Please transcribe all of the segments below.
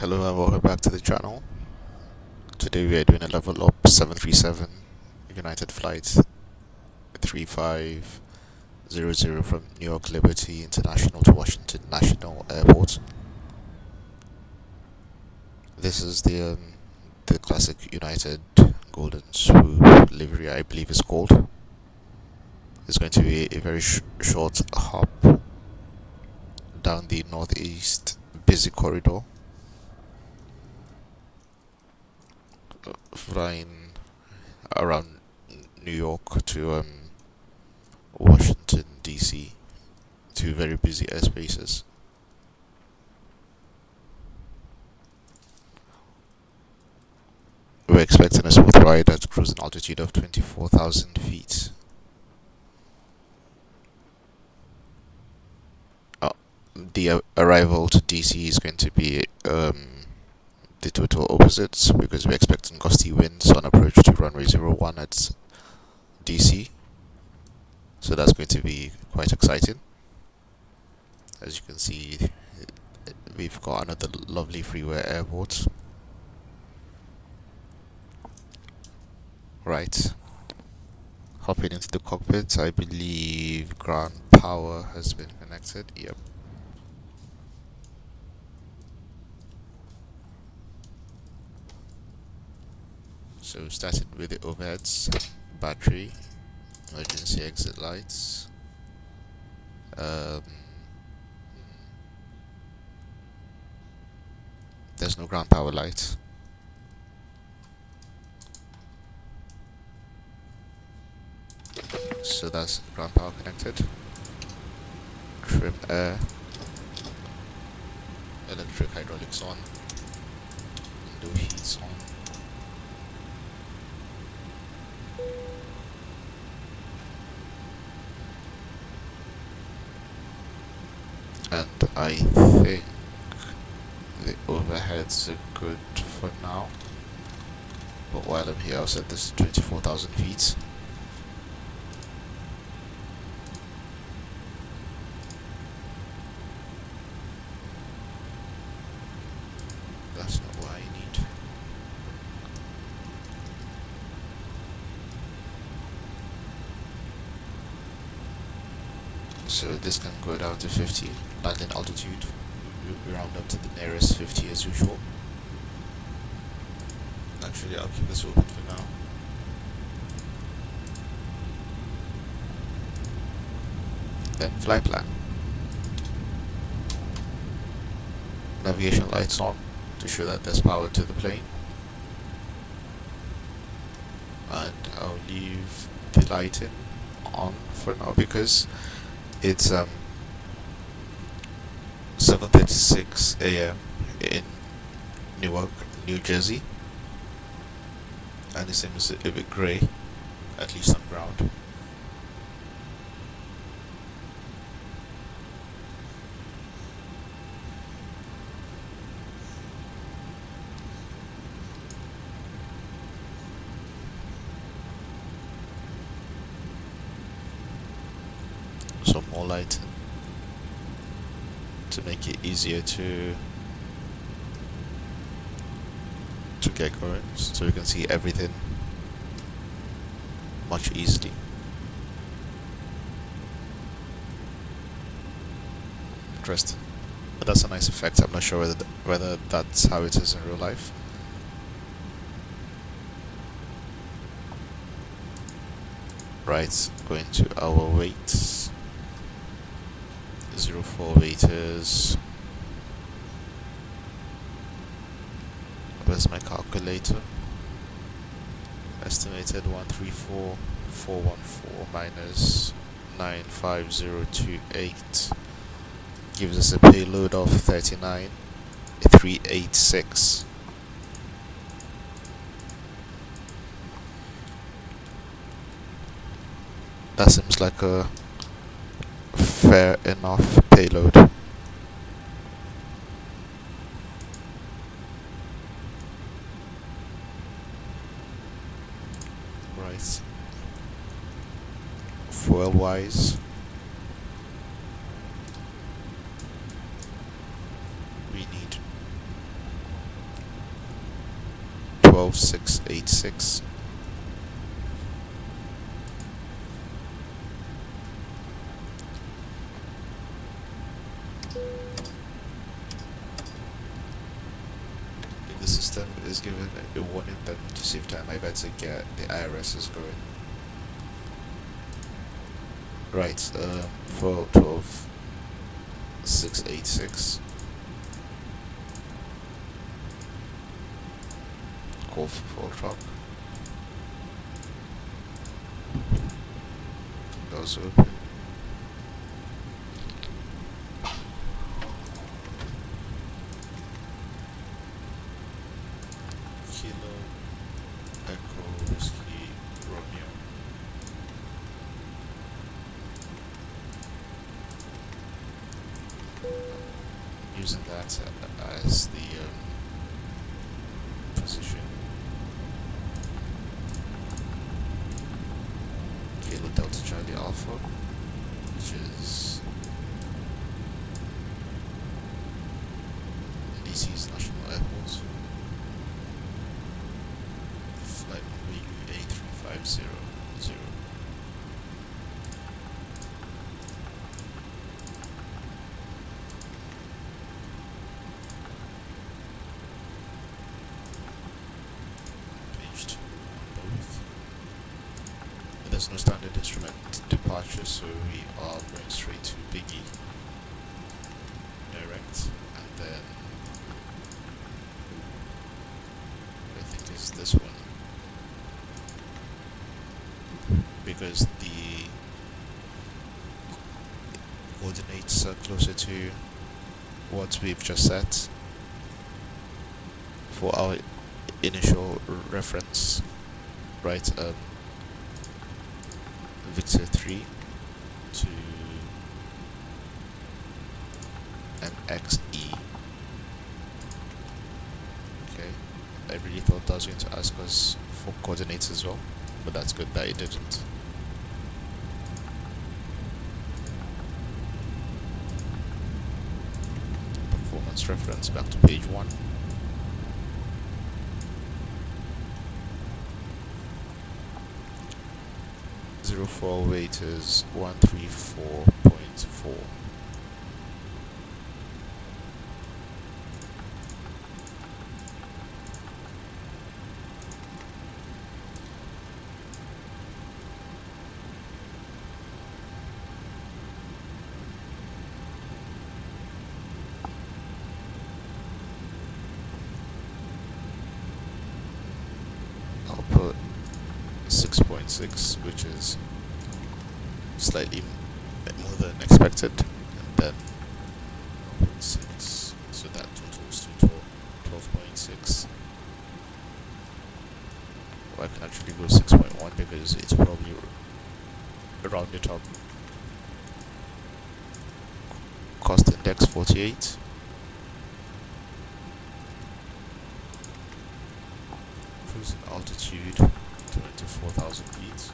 Hello and welcome back to the channel. Today we are doing a LevelUp 737 United Flight 3500 from Newark Liberty International to Washington National Airport. This is the classic United Golden Swoop livery, I believe it's called. It's going to be a very short hop down the northeast busy corridor, flying around New York to Washington DC, two very busy airspaces. We're expecting a smooth ride at cruising altitude of 24,000 feet. The arrival to DC is going to be the total opposites, because we're expecting gusty winds on approach to runway 01 at DC. So that's going to be quite exciting. As you can see, we've got another lovely freeway airport. Right. Hopping into the cockpit, I believe ground power has been connected. Yep. So starting with the overheads, battery, emergency exit lights, there's no ground power light. So that's ground power connected. Trim air, electric hydraulics on, window heats on. And I think the overheads are good for now. But while I'm here, I'll set this to 24,000 feet. That's not what I need. So this can go down to 50. Landing altitude, we round up to the nearest 50 as usual. Actually, I'll keep this open for now. Then flight plan. Navigation lights on to show that there's power to the plane. And I'll leave the lighting on for now because it's 7:36 a.m. in Newark, New Jersey, and it seems a bit grey, at least on ground. Some more lighting to make it easier to get going, so we can see everything much easily. Interesting. But that's a nice effect. I'm not sure whether that's how it is in real life. Right, going to our weights. 04 meters. Where's my calculator? Estimated 134,414 minus 95028 gives us a payload of 39,386. That seems like a fair enough payload. Right. Fuel wise, we need 012.686. If the system is given a warning, then to save time, I better get the IRSs going. Right, 412.686. Call for full truck. Doors open. Kilo Echo Whiskey Romeo. Using that as the position. Kilo Delta Charlie Alpha, which is DC's National Airport. Flight number UA3500. Page 2 on both. There's no standard instrument departure, so we are going straight to Biggie direct, and then I think it's this one, because the coordinates are closer to what we've just set for our initial reference, right? Victor 3 to MXE. Okay, I really thought that was going to ask us for coordinates as well, but that's good that it didn't. Performance reference back to page 1. Four weight is 134.4. I'll put 6.6, which is slightly more than expected, and then 0.6, so that totals to 12.6. Well, I can actually go 6.1 because it's probably rounded up. Cost index 48. Cruising altitude 24,000 feet.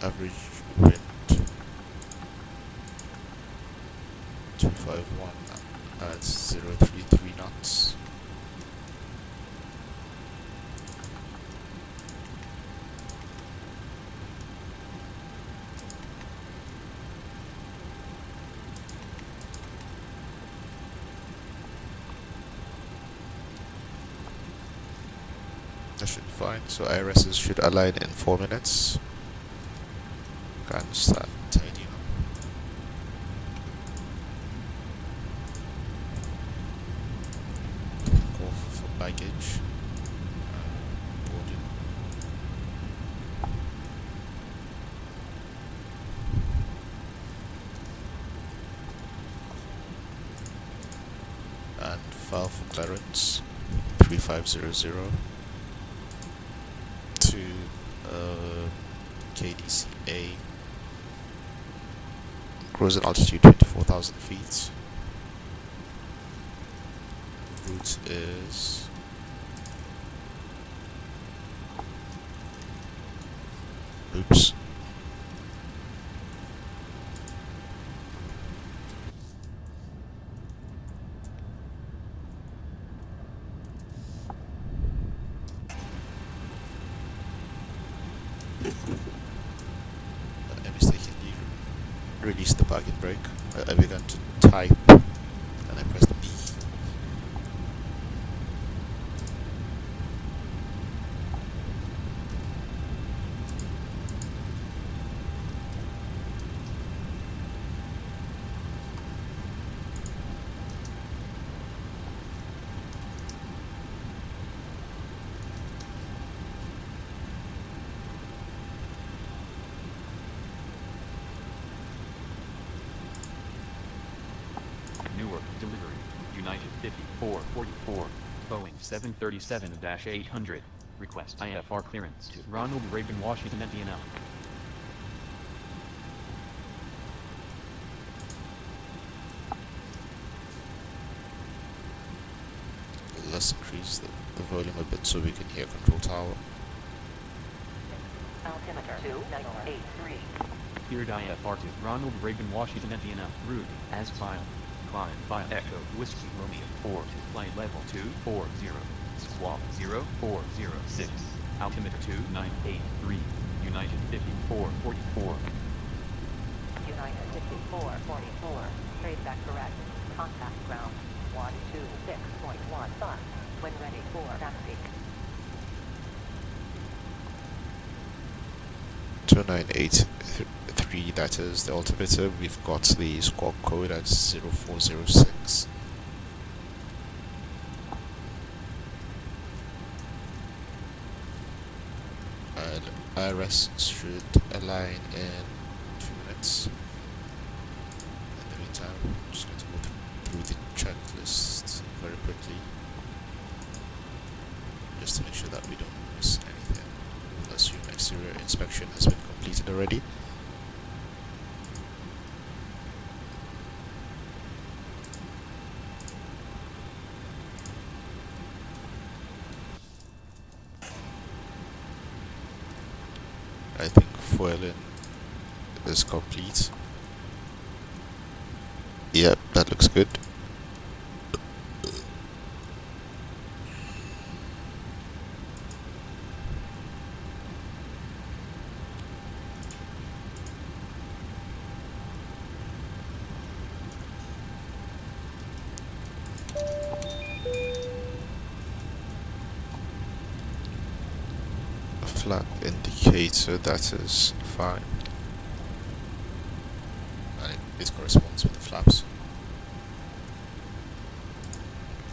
Average wind 251 at 033 knots. That should be fine. So IRSs should align in 4 minutes. Can start tidying up. Go for baggage. Boarding. And file for clearance 3500 to KDCA. Cruising altitude 24,000 feet. Route is oops. the parking brake. I began to type and I pressed B. Newark, delivery, United 5444, Boeing 737-800, request IFR clearance to Ronald Reagan, Washington, NTNL. Let's increase the volume a bit so we can hear control tower. Altimeter 2983. Cleared IFR to Ronald Reagan, Washington, NTNL, route, as filed. Climb via Echo Whiskey Romeo 4 to flight level 240, squawk 0406, altimeter 2983, United 5444. United 5444. Traceback correct. Contact ground 126.15. When ready for taxi. 2983, that is the altimeter. We've got the squawk code at 0406. And IRS should align in 2 minutes. In the meantime, I'm just going to go through the checklist very quickly, just to make sure that we don't miss anything. Assume exterior inspection has been completed already. I think foiling is complete. Yep, that looks good. Flap indicator, that is fine, and it corresponds with the flaps.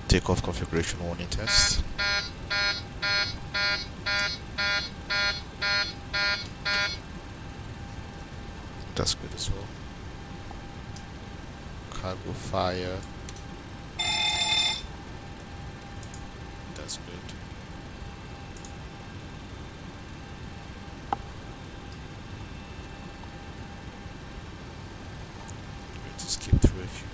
Takeoff configuration warning test. That's good as well. Cargo fire. That's good. Skip through a few.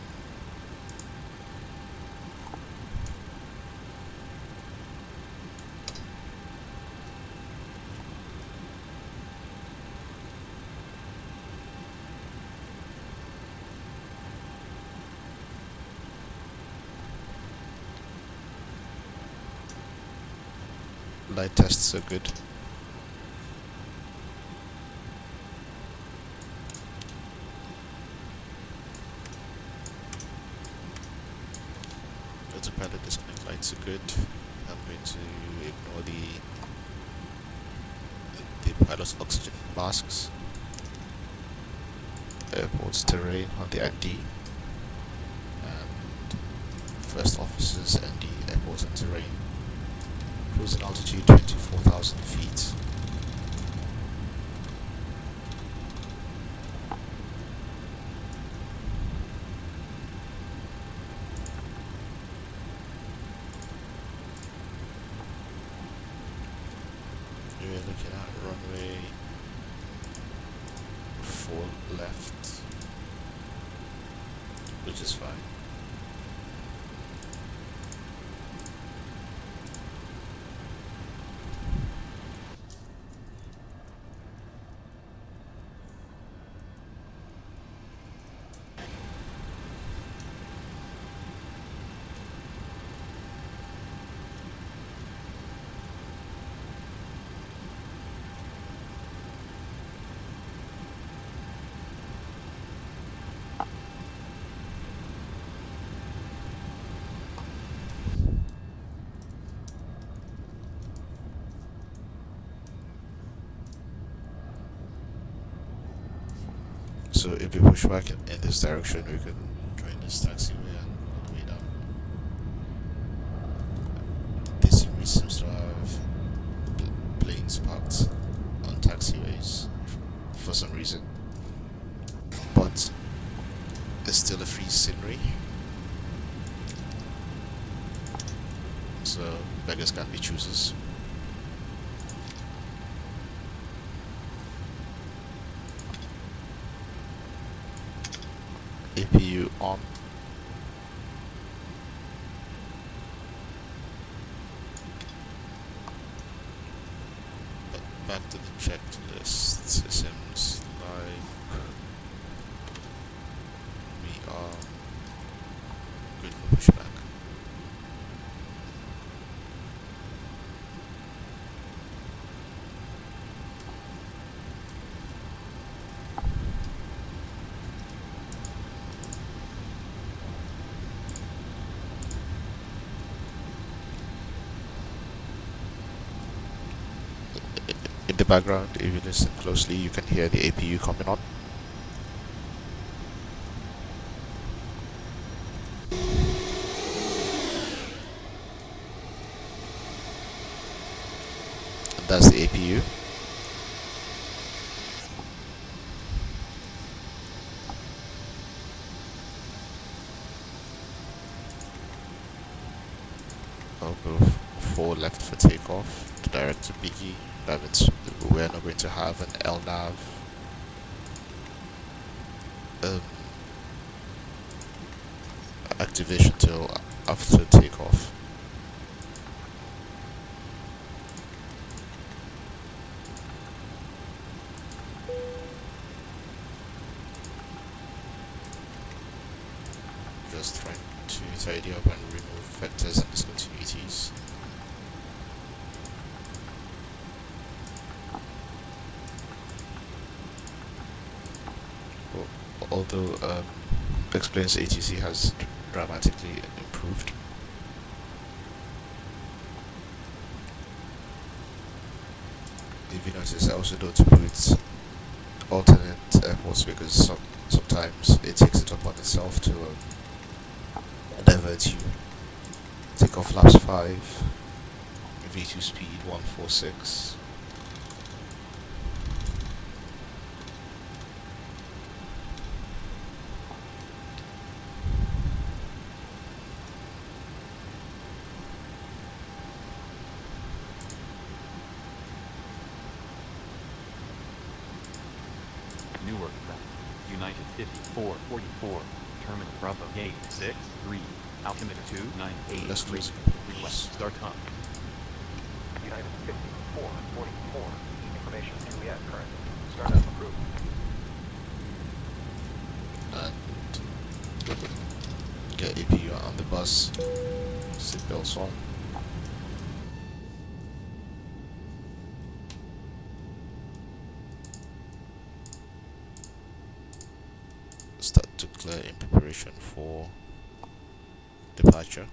Light tests are good. Autopilot disconnect lights are good. I'm going to ignore the pilot's oxygen masks. Airport's terrain on the ND, and first officer's ND, airport and terrain. Cruising altitude 24,000 feet. We're looking at runway 4 left, which is fine. So if we push back in this direction, we can join this taxiway and go all the way down. This scenery seems to have planes parked on taxiways for some reason, but it's still a free scenery, so beggars can't be choosers. APU on. But back to the checklist. It seems like we are good for pushback. In the background, if you listen closely, you can hear the APU coming on. And that's the APU. I'll go 4 left for takeoff to direct to Biggie. That means we're not going to have an LNAV activation till after takeoff. Just trying to tidy up and remove vectors and discontinuities. Although Experience ATC has dramatically improved. If you notice, I also don't put alternate airports because sometimes it takes it upon itself to divert you. Take off flaps 5, V2 speed 146. Newark route. United 5444. Terminal Bravo Gate 63. Altimeter 298. Let's close it. Request start time. United 5444. Information Juliet current. Startup approved. And get APU on the bus. Seatbelts on. Start to clear in preparation for departure.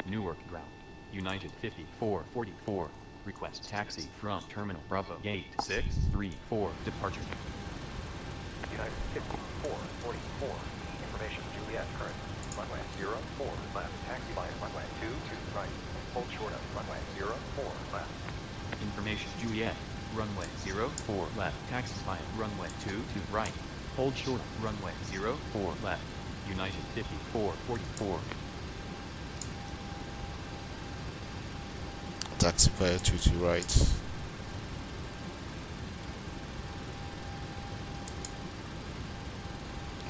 Newark ground. United 5444. Request taxi from Terminal Bravo Gate 634. Departure. United 5444. Information Juliet current. Runway 04 left. Taxi via runway 22 right. Hold short of runway 04 left. Information Juliet. Runway 04 left. Taxi via runway 22 right. Hold short of runway 04 left. United 5444. Taxi via 22 right.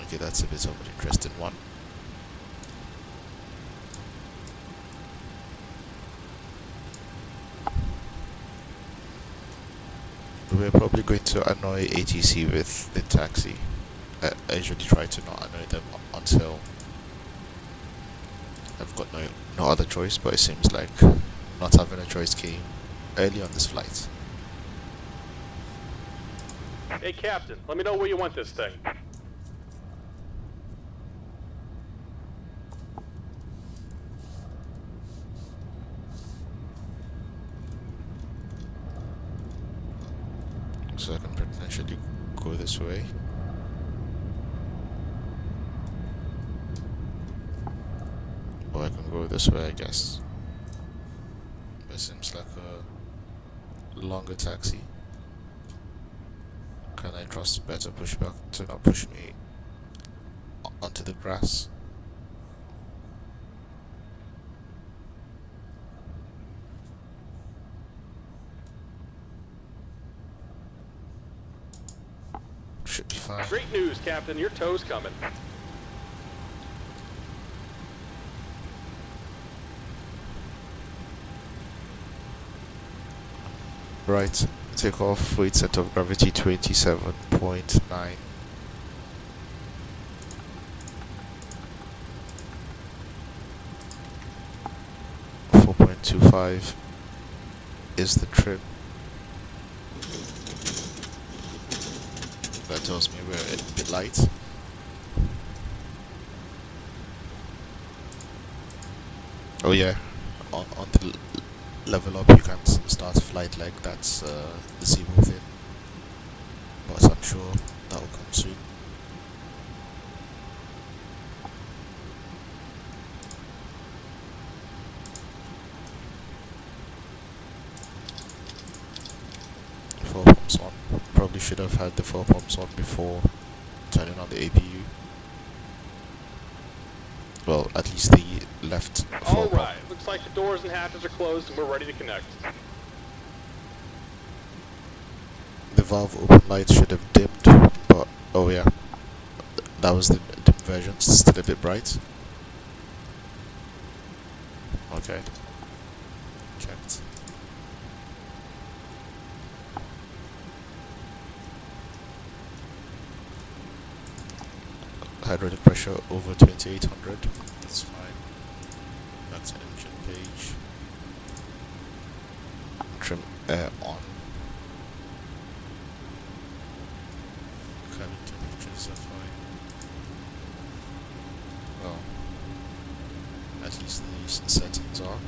Okay, that's a bit of an interesting one. We're probably going to annoy ATC with the taxi. I usually try to not annoy them until I've got no other choice, but it seems like not having a choice came early on this flight. Hey, Captain, let me know where you want this thing. So I can this way. Or I can go this way, I guess. It seems like a longer taxi. Can I trust better pushback to not push me onto the grass? Should be fine. Great news, Captain. Your tow's coming. Right, take off, weight center of gravity 27.9. .25 is the trim. That tells me we're a bit light. Oh yeah, on the level up you can start a flight like that's the Zibo thing, but I'm sure that will come soon. Four pumps on. Probably should have had the 4 pumps on before turning on the APU. Well, at least the left 4 pump. Alright, looks like the doors and hatches are closed and we're ready to connect. The valve open light should have dimmed, but oh yeah, that was the dim version, still a bit bright. Okay. Checked. Hydraulic pressure over 2800. That's fine. Back to engine page. Trim air on. Cabin temperatures are fine. Well, at least these settings are.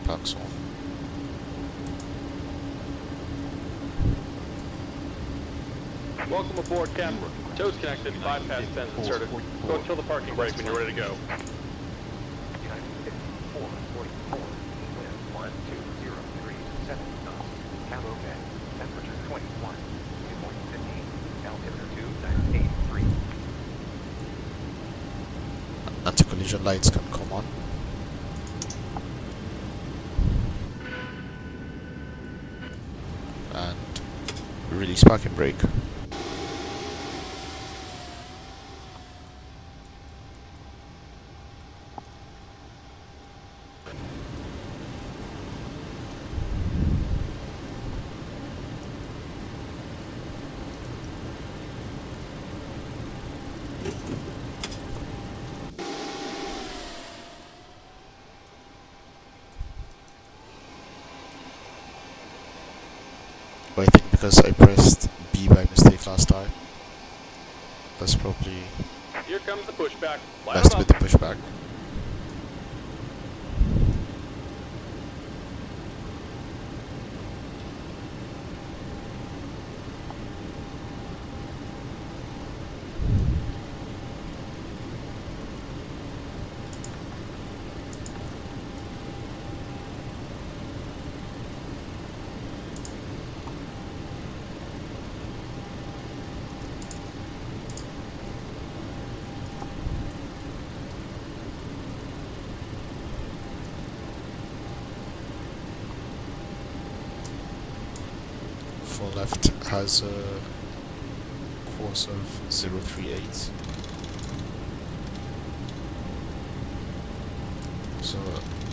Packs on. Welcome aboard, Captain. Tow's connected, 5 past 10 inserted. Go and kill the parking brake when you're ready to go. United 54, 44, wind 1203 knots, cabo bay, temperature 21, dew point 15, altimeter 2983. Anti-collision lights can come on. And release parking brake. But I think because I pressed B by mistake last time, that's probably Here comes the pushback. Light messed 'em with the up. pushback. For left has a course of 038. So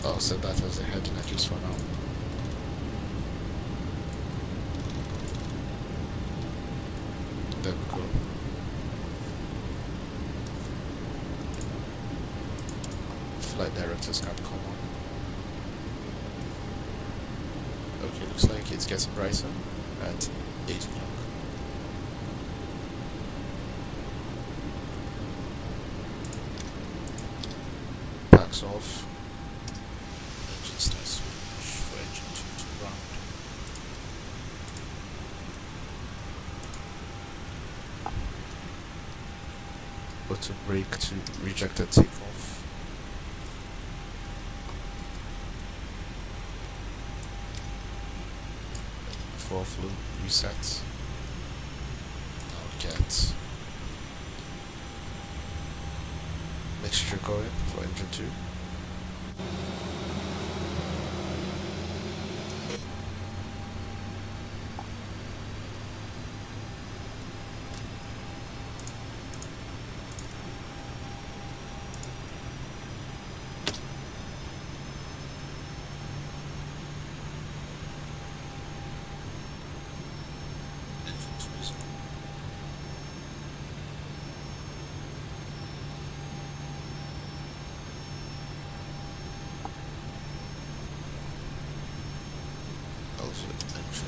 I'll set that as a heading at least for now. There we go. Flight directors can come on. Okay, looks like it's getting brighter at 8 o'clock. Packs off. Engine starts switch for engine 2 to ground. auto brake to reject and take off. For fluid reset. Now get mixture going for engine 2. Engine 2 is on. Also engine 1.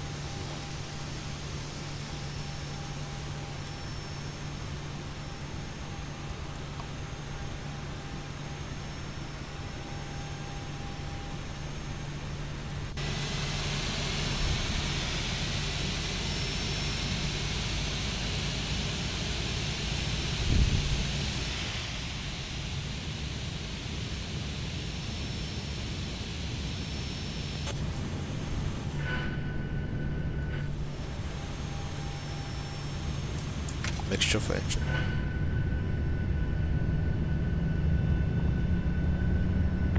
Mixture for engine 1.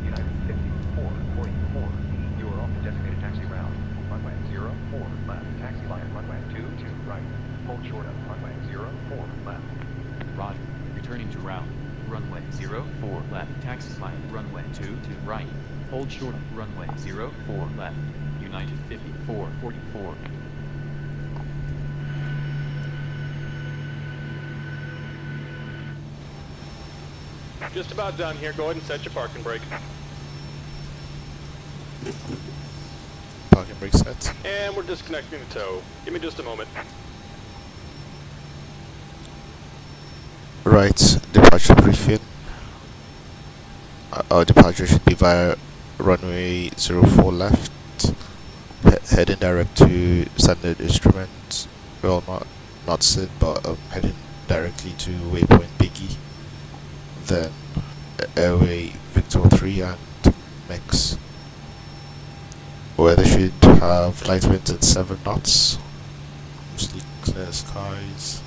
United 5444. You are off the designated taxi route. Runway 04 left. Taxi line runway 22 right. Hold short of runway 04 left. Roger. Returning to route. Runway 04 left. Taxi line runway 22 right. Hold short of runway 04 left. United 5444. Just about done here. Go ahead and set your parking brake. Parking brake set. And we're disconnecting the tow. Give me just a moment. Right, departure briefing. Our departure should be via runway 04 left, heading direct to standard instrument. Well, not SID, but heading directly to waypoint Biggie. Then airway Victor 3 and mix. Weather should have light winds at 7 knots. Mostly clear skies.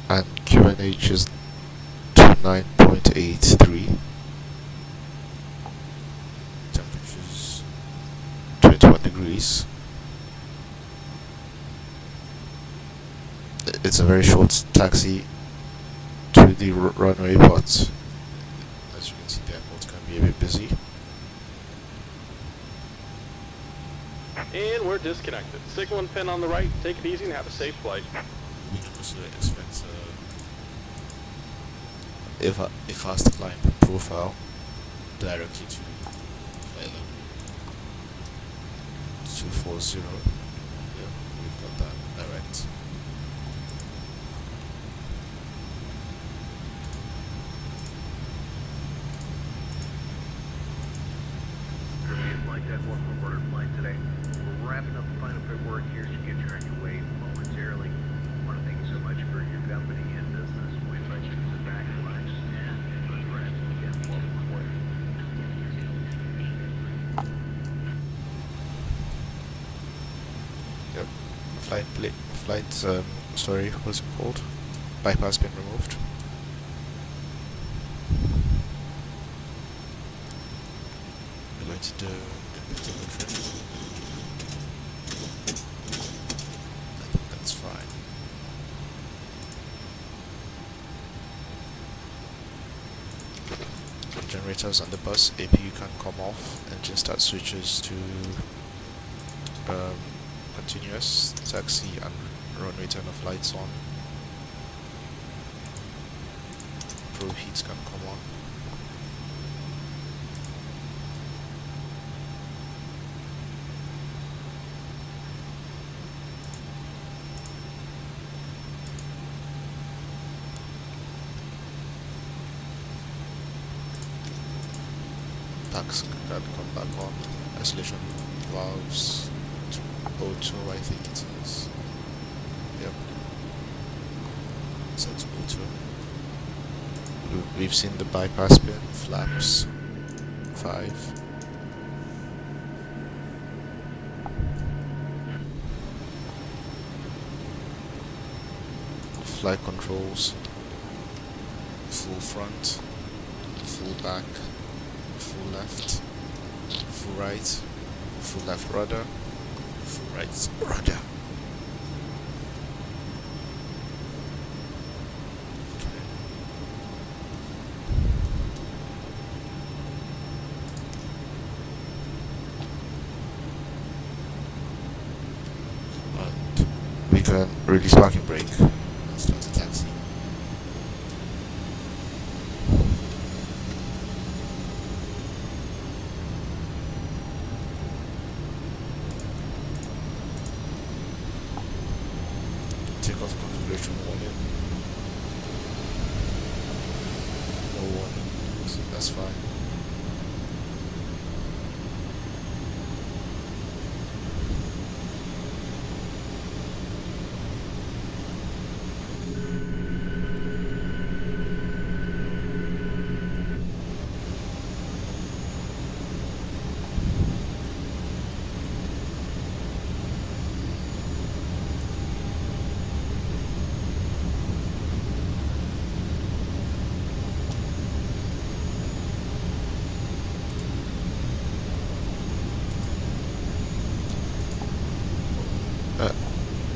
And QNH is 29.83. Temperatures 21 degrees. It's a very short taxi to the runway, but as you can see, the airport can be a bit busy. And we're disconnected. Signal and pin on the right. Take it easy and have a safe flight. We can also expect a fast climb profile directly to flight level 240. Yeah, we've got that direct. Flight Deck, welcome aboard our flight today. We're wrapping up the final paperwork here to get you on your way momentarily. I want to thank you so much for your company and business. We invite you to sit back, relax, and enjoy the ride. Again, welcome aboard. Yep. Sorry, what's it called? Bypass been removed. We're going to do a bit of a trim. I think that's fine. Generators on the bus, APU can come off, engine start switches to continuous, taxi and runway turn off lights on. Probe heats can come on. Tax can come back on. Isolation valves to auto, I think it is. Yep. Set to auto. We've seen the bypass pin, flaps, 5. Flight controls, full front, full back, full left, full right, full left rudder, full right rudder. And we can release parking brake and start the taxi. Takeoff configuration warning. No warning, so that's fine.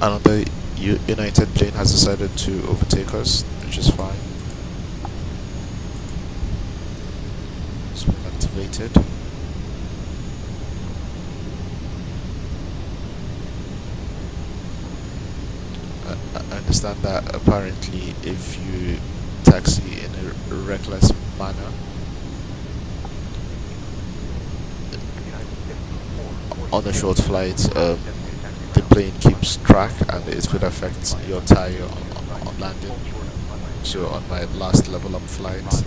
Another United plane has decided to overtake us, which is fine. It's been activated. I understand that apparently if you taxi in a reckless manner, on a short flight, the plane keeps track and it could affect your tire on landing. So on my last level up flight,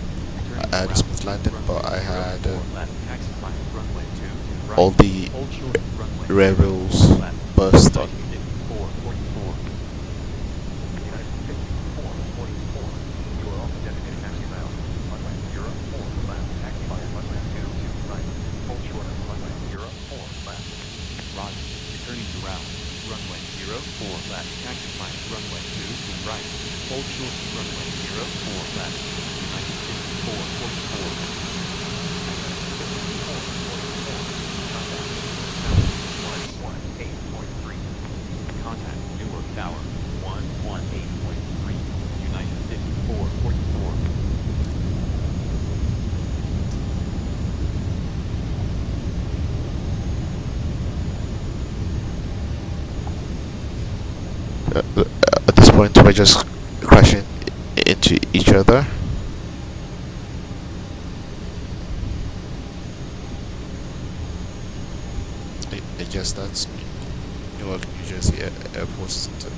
I had a smooth landing, but I had all the rear wheels burst on. Returning to route, runway 04 left, taxi line, runway 2 to right, hold short, runway 04 left, United 5444. Contact Newark Tower, 118.3, United 5444. At this point, we're just crashing into each other. I guess that's Newark, New Jersey airport, isn't it?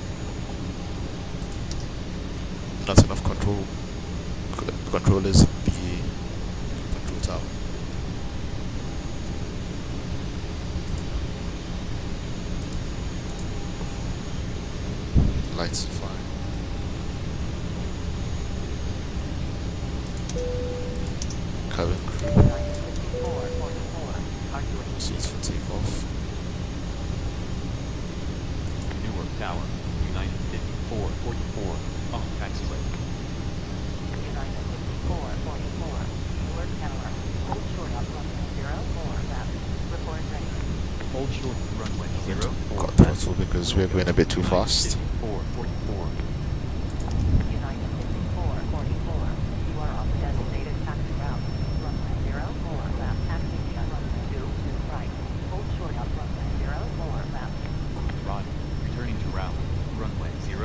Not enough controllers in the control tower. Lights are fine. Cabin crew. Seats for takeoff. Newark Tower, United 5444, on taxiway. United 5444, Newark Tower, hold short up runway 04 left, report ready. Hold short, runway We're going 04 to cut left. throttle because we're going a bit too fast. 5444. United 5444, you are on the designated taxi route. Runway 04 left, taxi via runway 2 to right. Hold short up runway 04 left. Roger. Returning to route, runway 04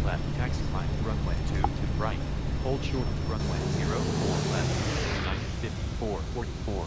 left, taxi line, runway 2 to right. Hold short, runway 04 left, United 5444.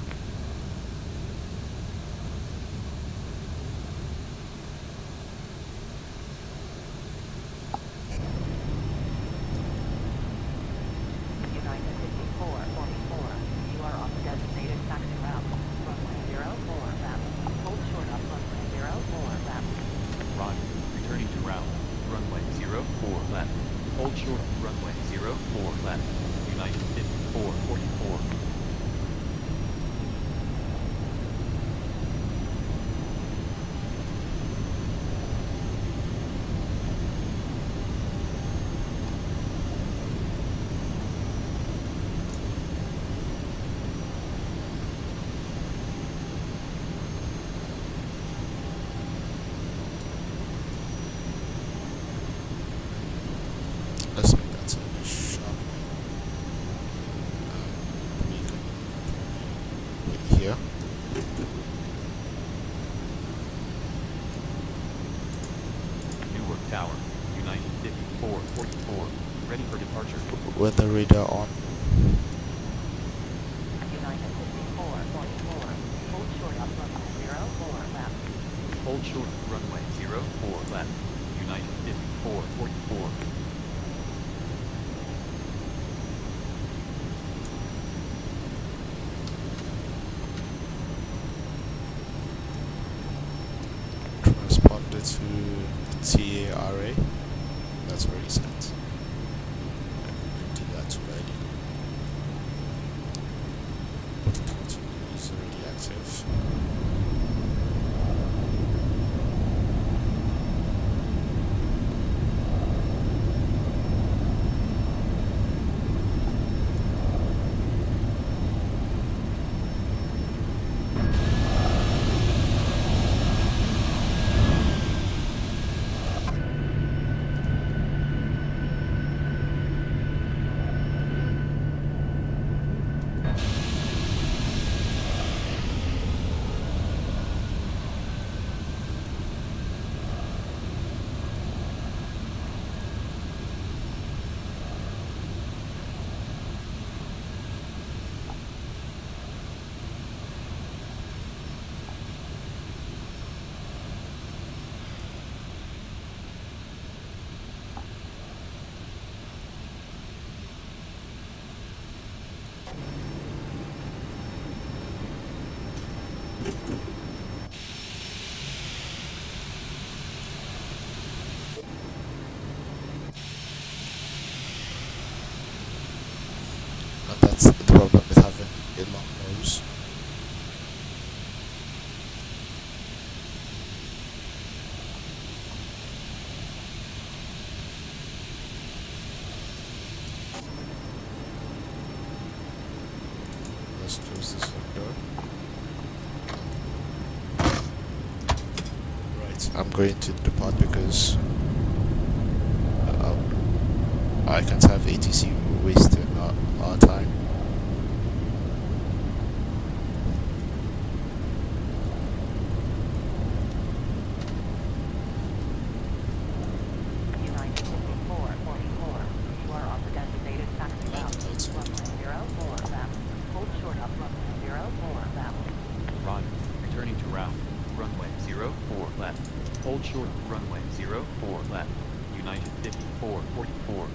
Tower. United 5444. Ready for departure. Weather radar on. United 5444. Hold short of runway 04 left. Hold short, runway 04 left. United 5444. Transponder to TARA. That's already set. I did that already. Autopilot is already active. And that's the problem with having a long nose. Let's close this window. Right, I'm going to depart because I can't have ATC wasting our time. United 5444. You are on the designated taxi route. Runway 04 left. Hold short of runway 04 left. Roger. Returning to route. Runway 04 left. Hold short, runway 04 left. United 5444.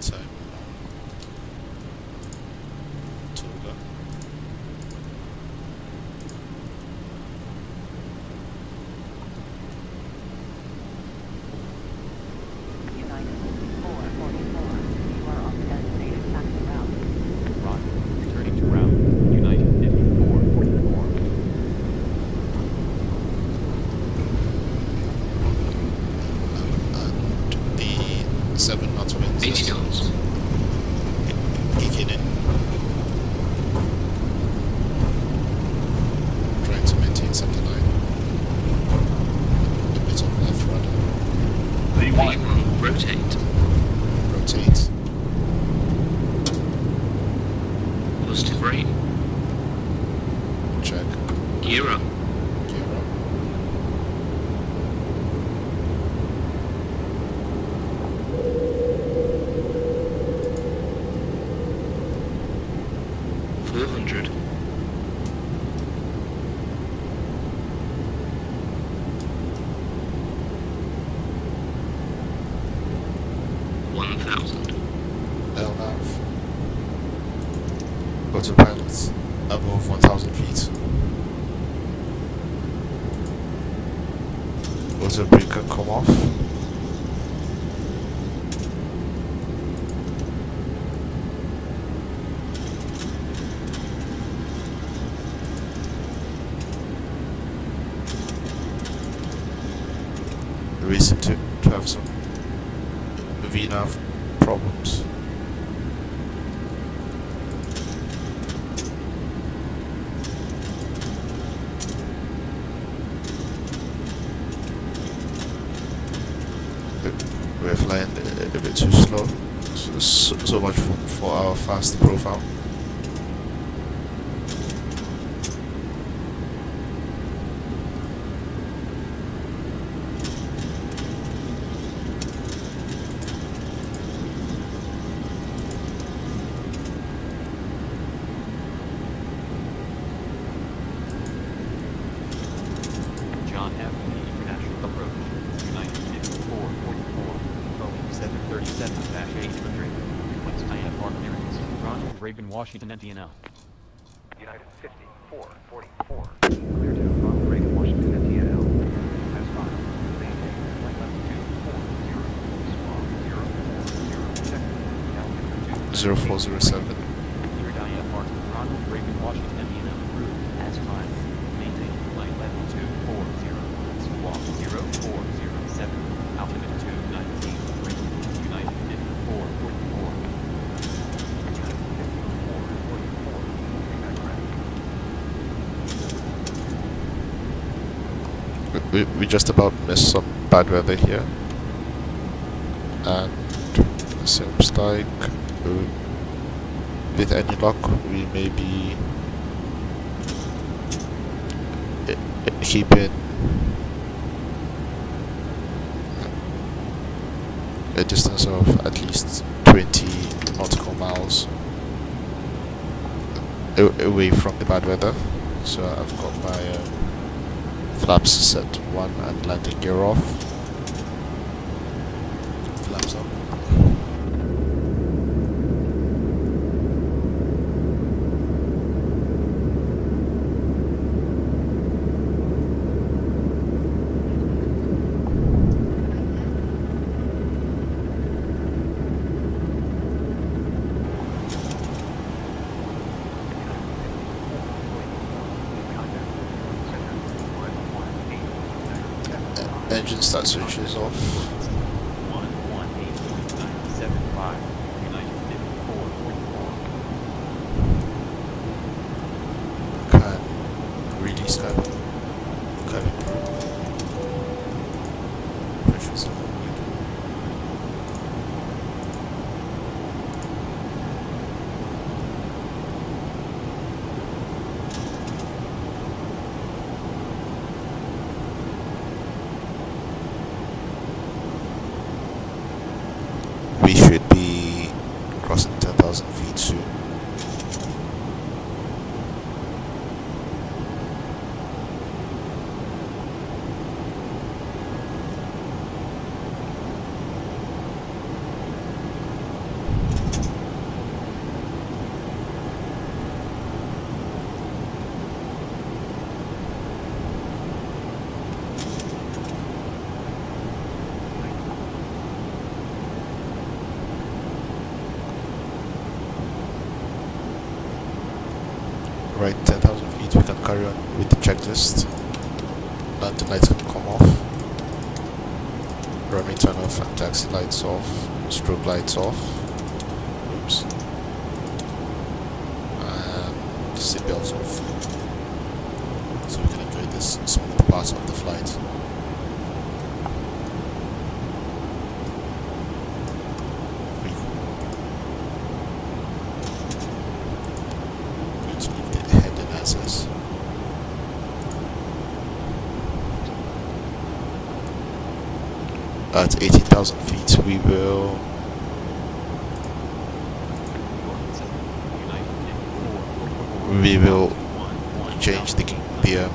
Time Toga. United 5444. You are on the designated taxi route. Roger. Returning to route. United 5444. And the 7 knots winds 80 knots. kicking in. Trying to maintain center line. A bit of left rudder. V1, rotate. Rotate. Positive rate. Check. Gear up. Gear up. $400. $1,000. LNAV. Autopilot above 1,000 feet. Auto brake can come off. We seem to have some VNAV problems. We're flying a bit too slow. So much for our fast profile. Ronald Reagan, Washington, NTNL. United 5444. Clear to Ronald Reagan, Washington, NTNL. As filed. Maintain flight level 240. Squawk 040. Check. Altimeter 0407. Clear Diana Park, Ronald Reagan, Washington, NTNL. Route as filed. Maintain flight level 240. Squawk 0407. Altimeter 219. United 5444. We just about missed some bad weather here, and it seems like with any luck we may be keeping a distance of at least 20 nautical miles away from the bad weather. So I've got my flaps set 1 and landing gear off. Flaps up. Engine start switches off. 118.975. United 5444. Can release cabin crew. Pressure's on. We should be crossing 10,000 feet soon. Right, 10,000 feet, we can carry on with the checklist. Landing lights can come off. Runway turn off and taxi lights off. Strobe lights off. Oops. And seatbelts off. So we can enjoy this smooth part of the flight. At 18,000 feet, we will change the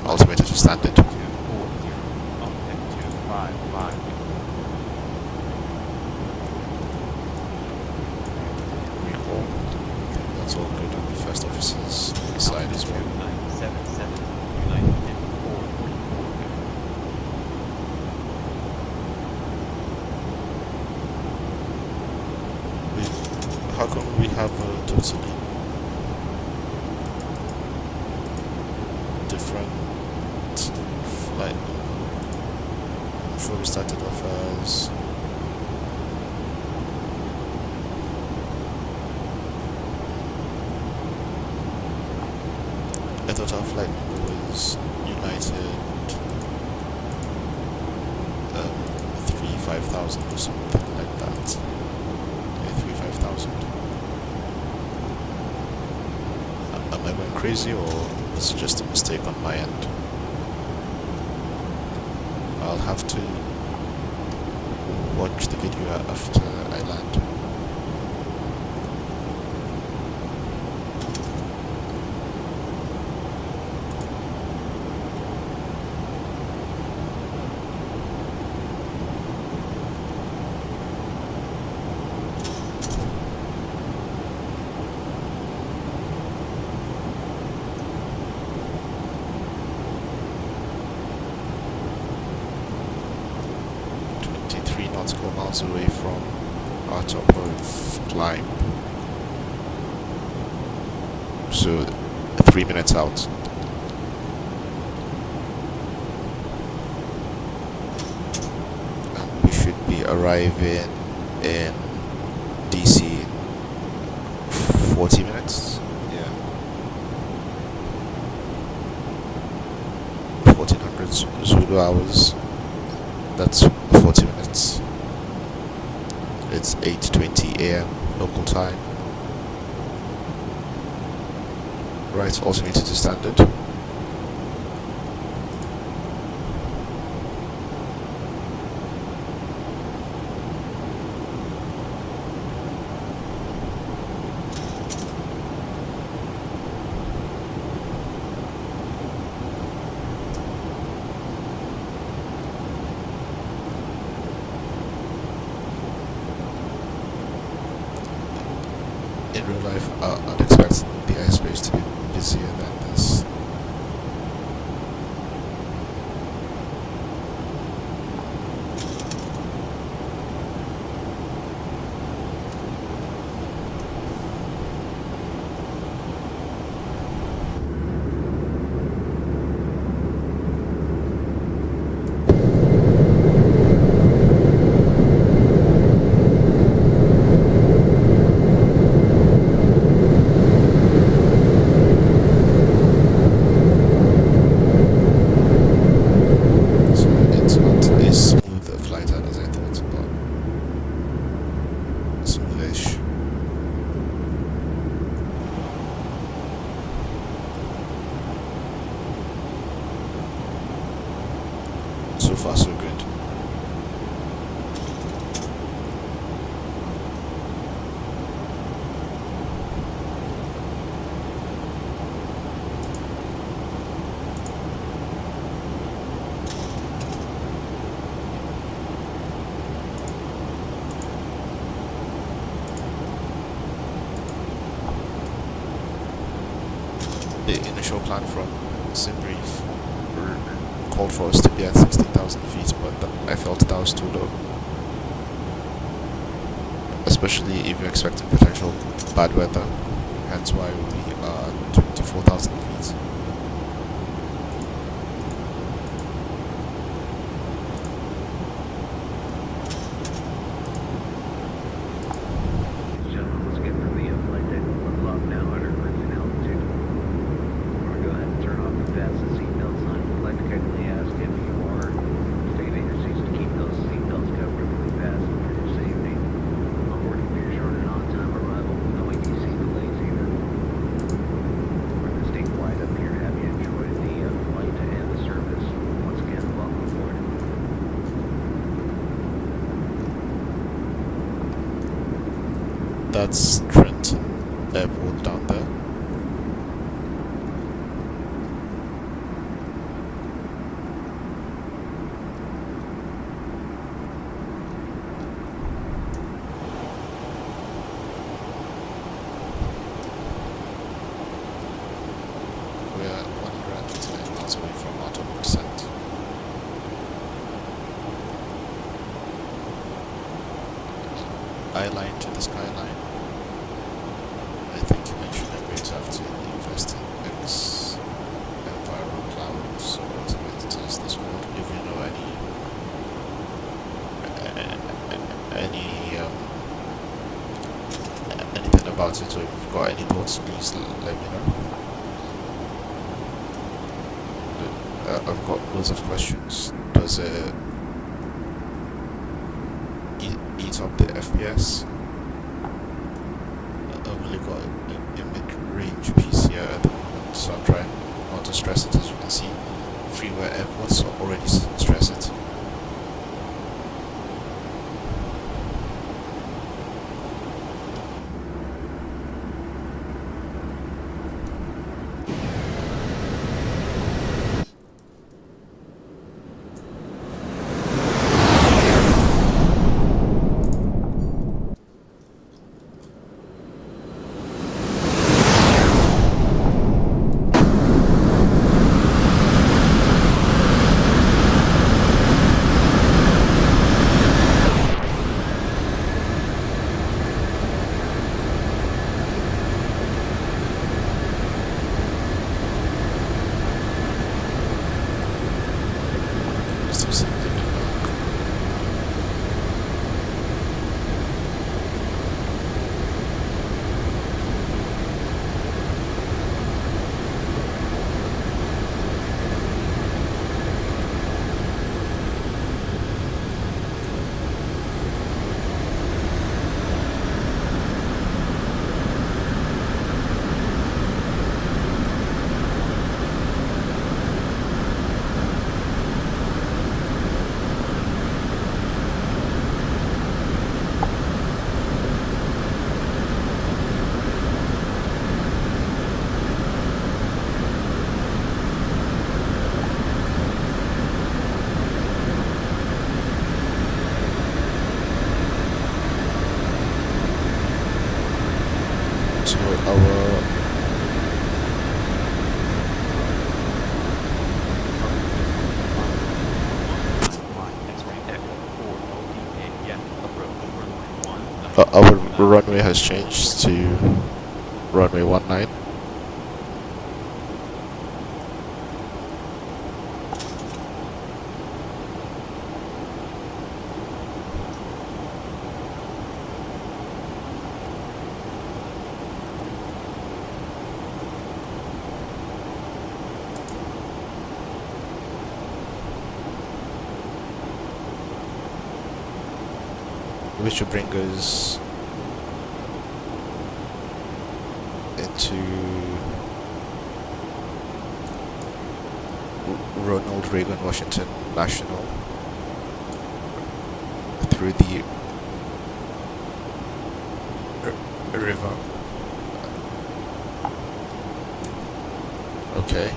altimeter to standard. Recall. That's all good on the first officer's side as well. How come we have a totally different flight number? I'm sure we started off as I thought our flight number was United 35,000 or something like that. 35,000. Am I going crazy, or is it just a mistake on my end? I'll have to watch the video after I land. miles away from our top of climb. So 3 minutes out. And we should be arriving in DC in 40 minutes. Yeah. 1400 Zulu hours. That's 40 minutes. It's 8:20 a.m. local time. Right, alternated to standard. In real life, I'd expect the airspace to be busier than this. So it's not as smooth a flight out as I thought, but smoothish. So far, so good. The initial plan from Simbrief called for us to be at 16,000 feet, but I felt that was too low. Especially if you're expecting potential bad weather, hence why we are 24,000 feet. Gentlemen, let's get for the flight deck LevelUp now at our cruising altitude. We're going to go ahead and turn off the fasten seatbelt sign. We'd like to kindly ask if you are state agencies to keep those seatbelts comfortably fastened for your safety. I'm working for your short and on-time arrival. No ATC delays either. We're going to stay quiet up here. Have you enjoyed the flight and the service? Once again, welcome aboard. That's Trenton Airport down there. We're 129 miles away from our top percent. Eye-line to the skyline. I think you mentioned I'm going to have to invest in X Enviro Clouds or automated test this code. If you know anything about it, or if you've got any thoughts, please let me know. I've got loads of questions. Does it eat up the FPS? I've only got a mid-range PC at the moment, so I'm trying not to stress it. As you can see, freeware airports already stress it. So our our runway has changed to runway 19. Which will bring us into Ronald Reagan Washington National through the river. Okay.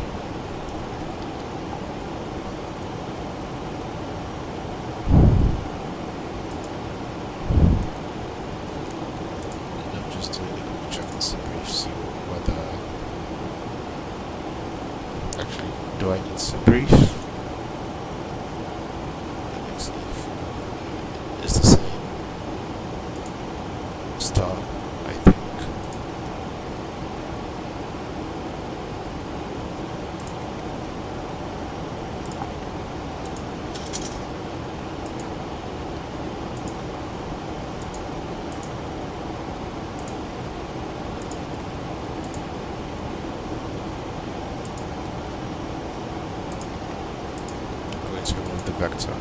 I'm just doing a quick check and see whether actually do I need some brief? Let me see if it's the same star, I think. I'm going to remove the vector.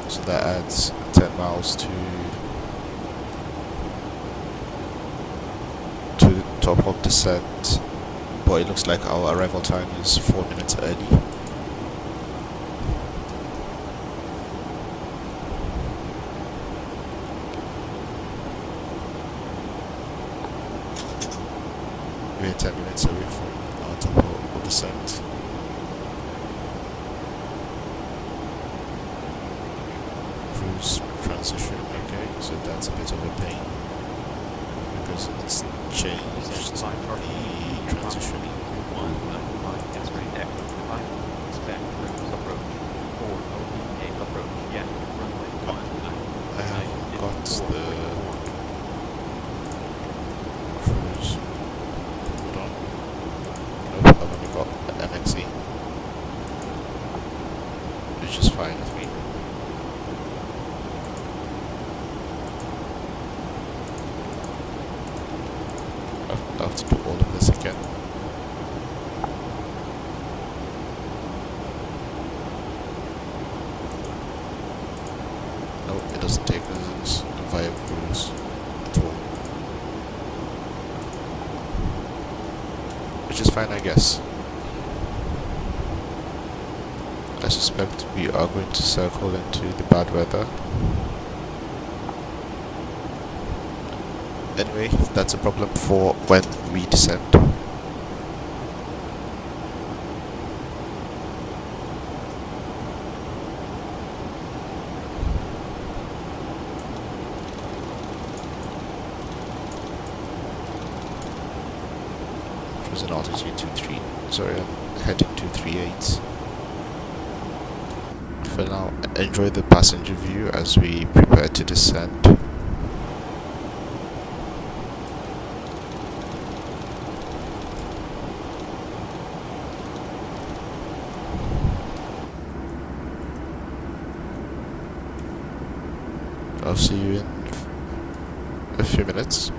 So that adds 10 miles to the top of descent, but it looks like our arrival time is 4 minutes early. We're 10 minutes away from our top of descent. Cruise transition, okay, so that's a bit of a pain because it's changed the transition. I haven't got the cruise. Hold on. Nope, I've only got the MXE, which is fine with me. I have to do all of this again. No, it doesn't take us via cruise at all. Which is fine, I guess. I suspect we are going to circle into the bad weather. Anyway, that's a problem for when we descend. Which was an altitude 23. Sorry, I'm heading 238. For now, enjoy the passenger view as we prepare to descend. I'll see you in a few minutes.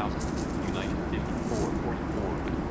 1000. United 5444.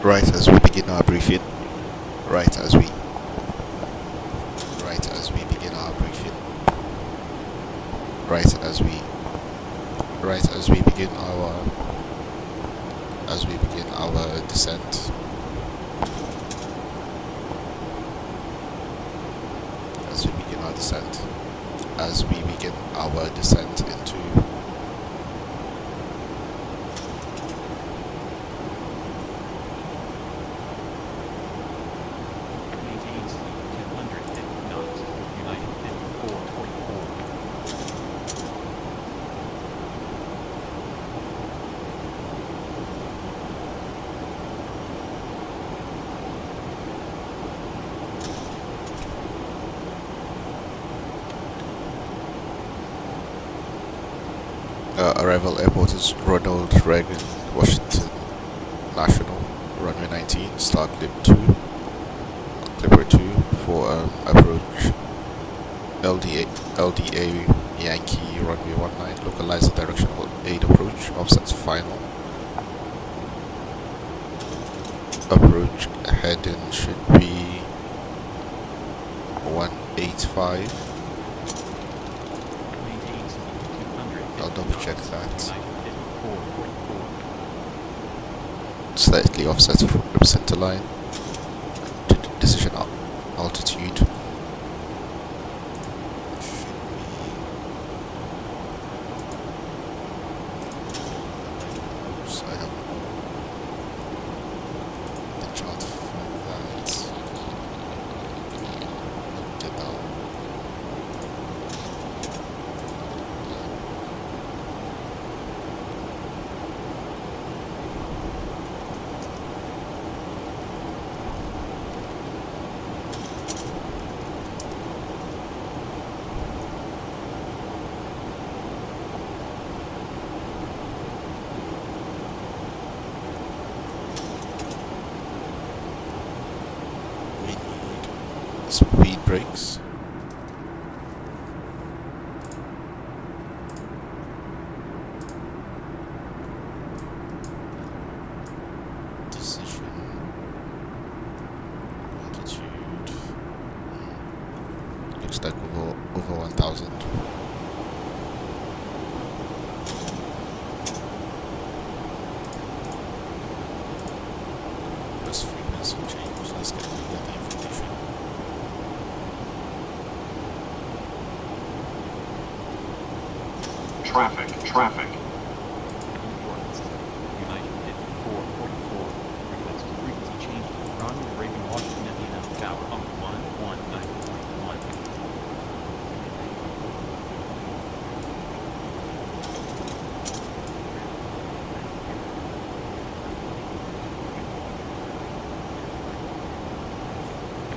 Right as we begin our briefing, right as we begin our briefing, right as we begin our descent, as we begin our descent into Maintain speed 250 knots. United 54.44. arrival airport is Ronald Reagan Washington National, runway 19, start clipper 2 for approach LDA Yankee runway 19, localize the directional aid approach, offsets final. Approach heading should be 185. Maintain speed 250 I'll double check knots. that. United 54.4. Slightly offset from center line. Decision altitude. So I have the chart for that. Get down. We need speed brakes. Decision altitude. Looks like over 1,000. Press frequency change. Let's get the information. Traffic. Importance. United 54.4. Request frequency change to Ronald Reagan Washington Indiana Tower on 119.1.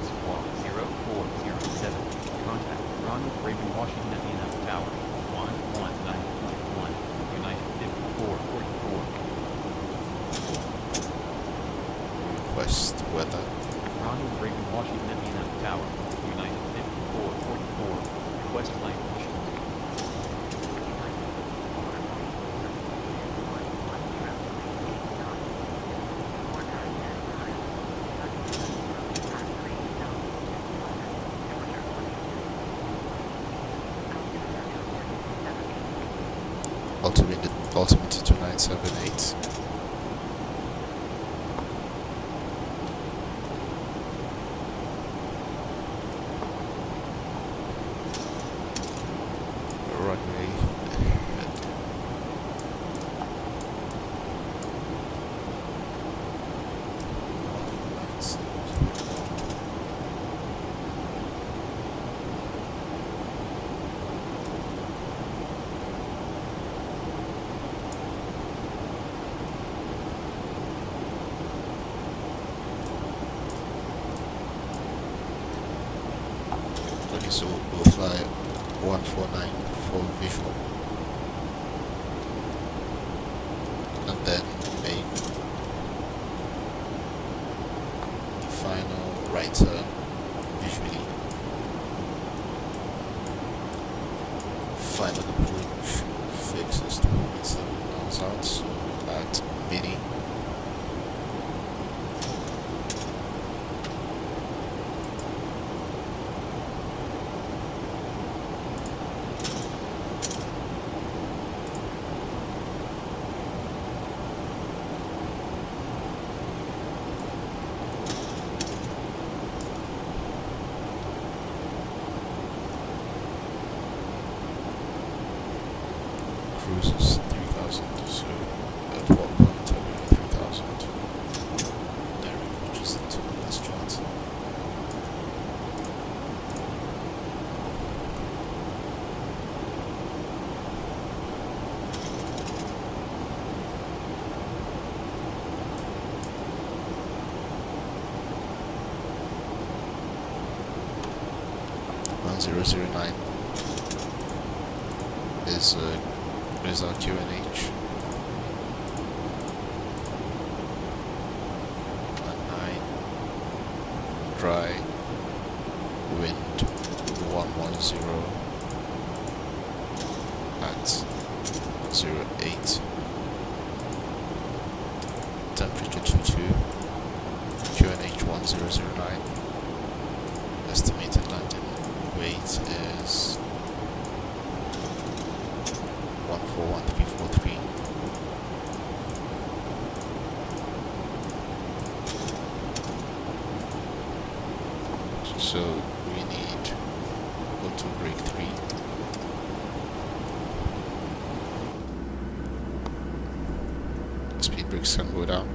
Squawk 0407. Contact Ronald Reagan Washington Indiana Tower 119.1. United 54.4. Request weather. Ronald Reagan Washington Indiana Tower United 54.4. Request language. Altimeter 2978. Runway ahead. Okay, so we'll fly 149 for visual, and then make the final right turn visually. Final approach fixes 2.7 miles out, so at mini 1009 is our QNH. 19 dry, wind 110 at 08, temperature 22, QNH 1009, estimated landing weight is 141343. So we need auto brake 3. Speed brakes can go down.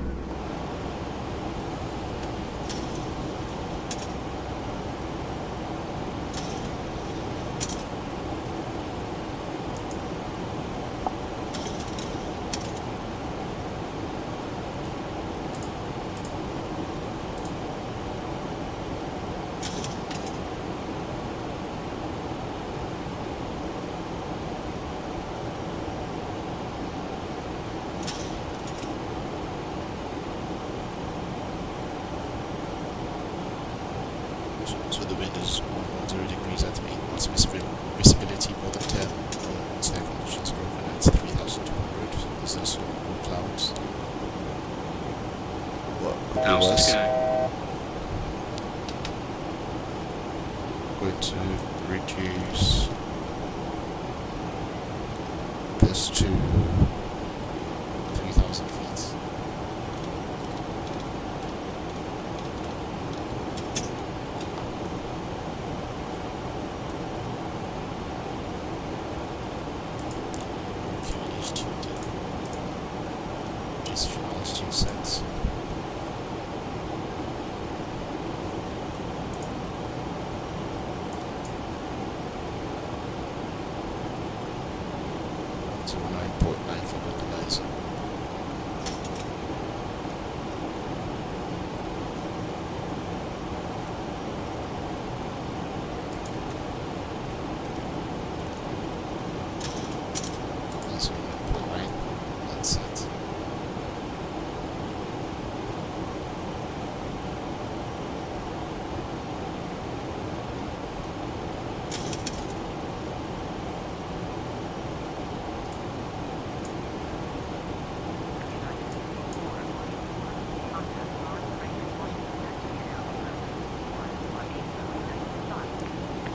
So the wind is 110 degrees at 8 knots, visibility more than 10, air conditions broken at 3,200, so there's also no clouds. What could be How's worse? this going? Going to reduce this to 3,000 feet. Altitude sets. So 9.9 for localizer. So 9.9, that's it.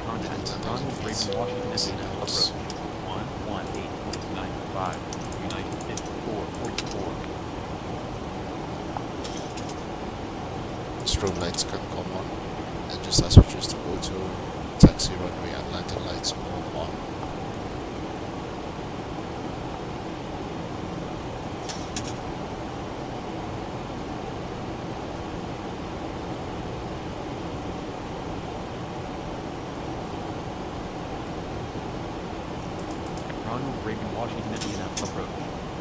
Contact Ronald Reagan Washington Atlanta approach 118.95 United 5444. Strobe lights can come on, and just as switches to auto, taxi, runway and landing lights all on. Ronald Reagan Washington Atlanta approach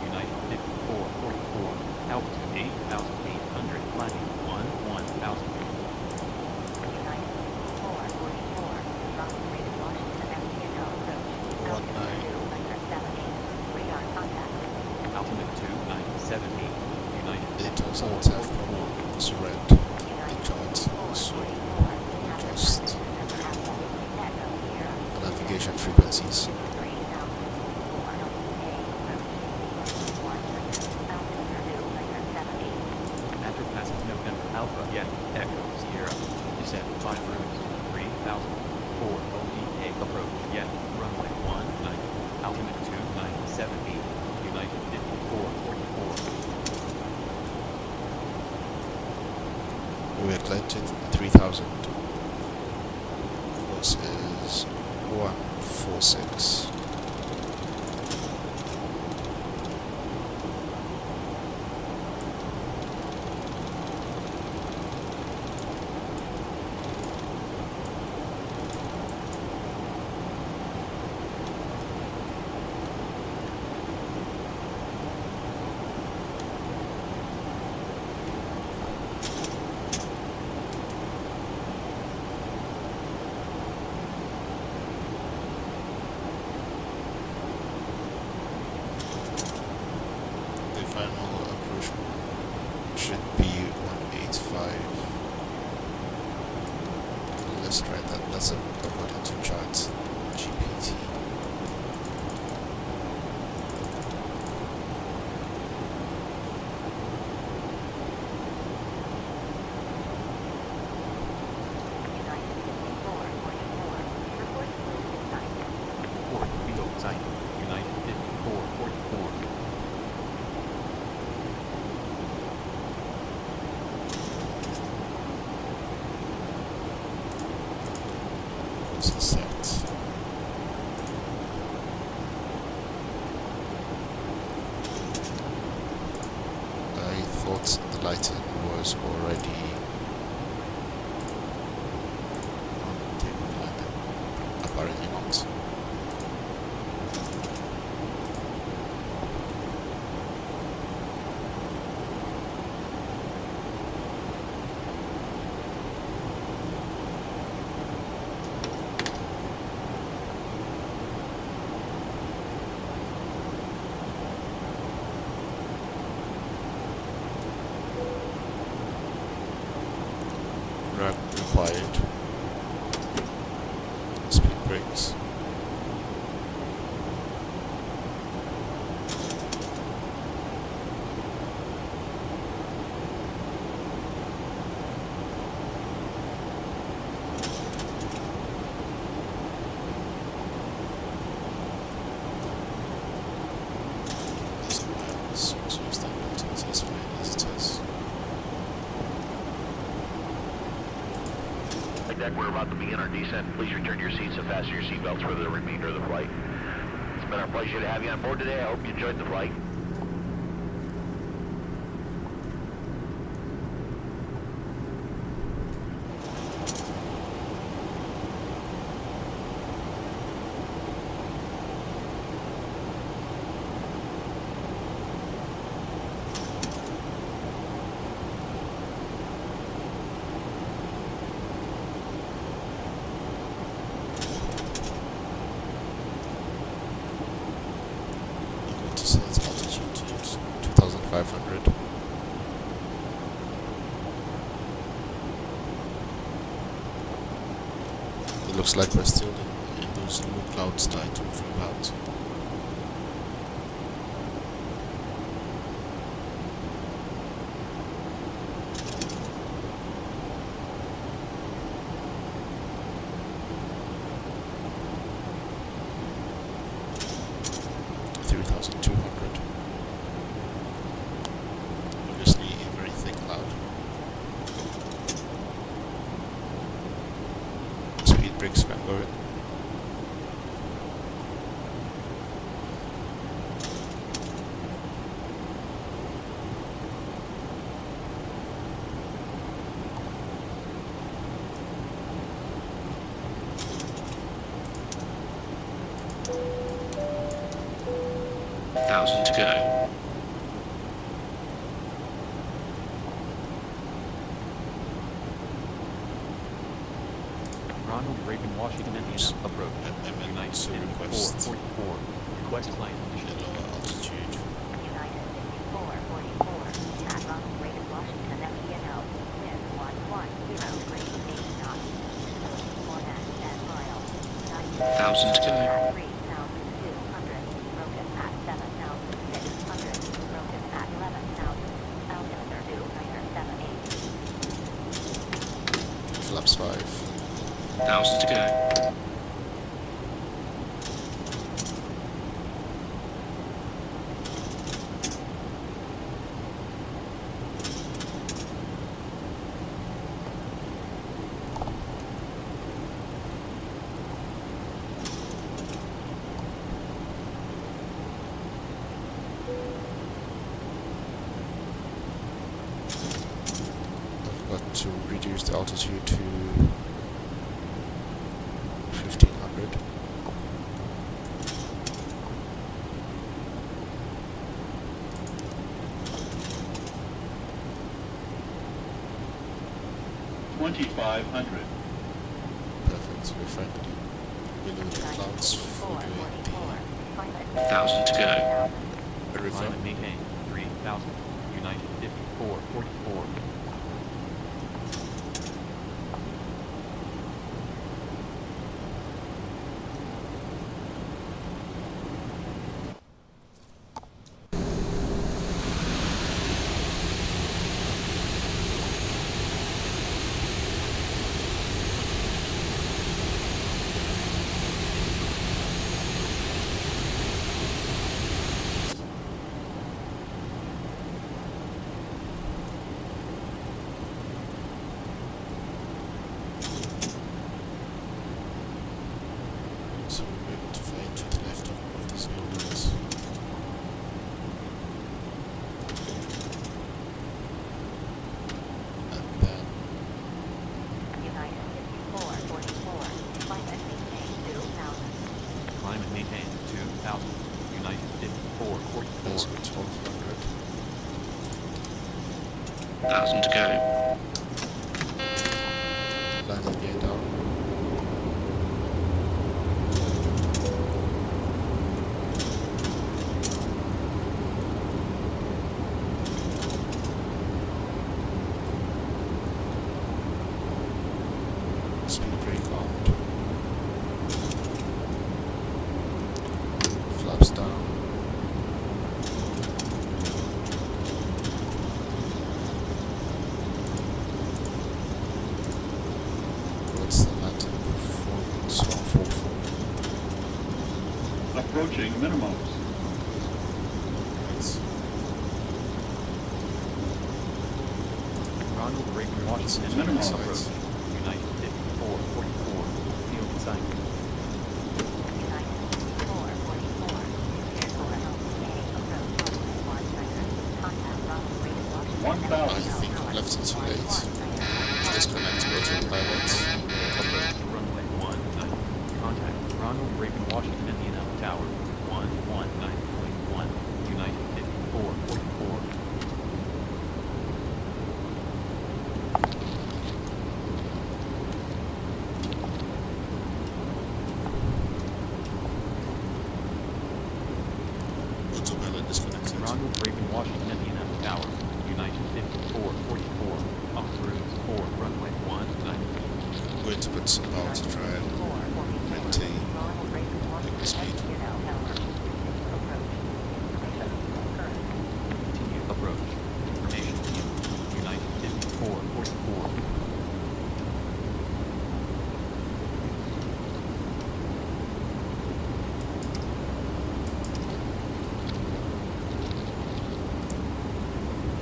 United 5444. Altitude 8,800. Climbing 1000 feet. United 444, Ronald Reagan Washington Atlanta approach. Altitude 278, radar contact. Altitude 2978. United Data's on 5444. is red. The chart also adjust the navigation frequencies. After passing November Alpha Yankee Echo Sierra, descend 5 rooms, 3004 ODA approach Yankee runway 19, altitude 2978, United 5444. We are collected 3,000. Course is 146. final approach should be 185. Let's try that. That's according to charts. GPT. United 5444. Report closed in sight. Port Vigo site. United 5444. What's the set? I thought the lighting was already on the table line. Apparently not. Drag required. Speed brakes. So use that button to test my visitors. Deck, we're about to begin our descent. Please return to your seats and fasten your seatbelts for the remainder of the flight. It's been our pleasure to have you on board today. I hope you enjoyed the flight. I'm going to set altitude to 2,500. It looks like we're still in those low clouds starting to drip out. Obviously a very thick cloud. Speed brakes can go in. Thousand to go. Ronald Reagan, Washington, Indiana. Approach. United So request 5444. Request flight a condition. lower altitude. United 5444. At Ronald Reagan, Washington, MDNO. Wind 110 degrees 8 knots. More than 10 miles. 1,000 to go. At 3,200. Broken at 7,600. Broken at 11,000. Altimeter 2978. Flaps 5. 1,000 to go. I've got to reduce the altitude to 1,500. Perfect. We're finally below the clouds for doing 5444. Pilot. 1,000 to go. the river. Climb and maintain. 3, 2000. United 5444. So we're able to fly to the left of these buildings. And then United 5444. Climb and maintain 2000. Climb and maintain 2000. United 5444. let's go to 1200. 1,000 to go. Landing gear down. Speed brake armed. Flaps down. What's the landing performance on 4-4? Approaching minimums. Right. Ronald Reagan Washington Minimum approach. United 5444. Field in sight. United 5444. Airport LCA approach runway 19. Contact Ronald Reagan Washington. 1,000. I think we left it too late. Disconnect to go to the pilots. Approach to runway 19. Contact Ronald Reagan Washington Indiana Tower 119.1. United 5444. Autopilot disconnected. Ronald Reagan Washington Indiana Tower United 5444. En route for runway 19. I'm going to put some power to try and maintain Ronald Reagan Washington speed. Tower. Approach. Information current. Continue approach. Information view. United 5444.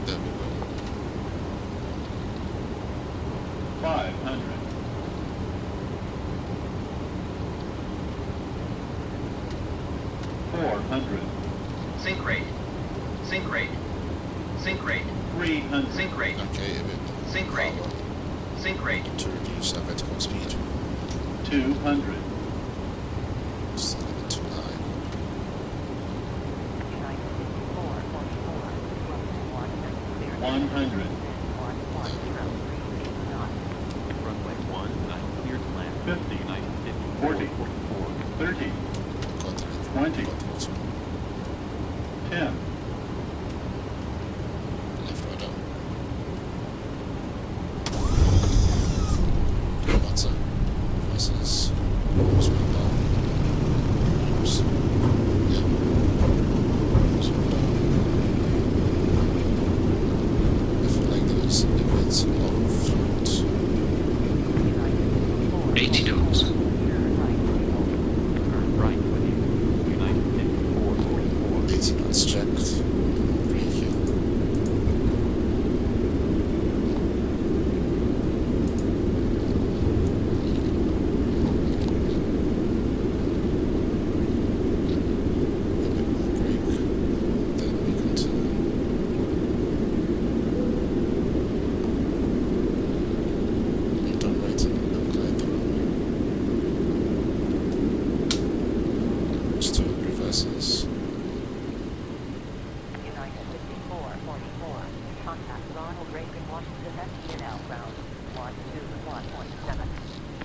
There we go. 500. 400. Sync rate. Sync rate. Sync rate. 300. Sync rate. Okay, a bit Sync rate. power Sync rate. to reduce our vertical speed. 200. Still a bit too high. United 5444. Runway 19 clear. 100. 1103 knots. Runway 19 cleared to land. 50. United 40. 5444. 30. Got it. 20. Got it. 10. Left rudder. Butter. Versus. Slow down. Oops. Yeah. Slow down. I feel like there is a bit of float. United 80 knots. turn right. Turn right with you. United 5444. 80 knots checked. Brake here.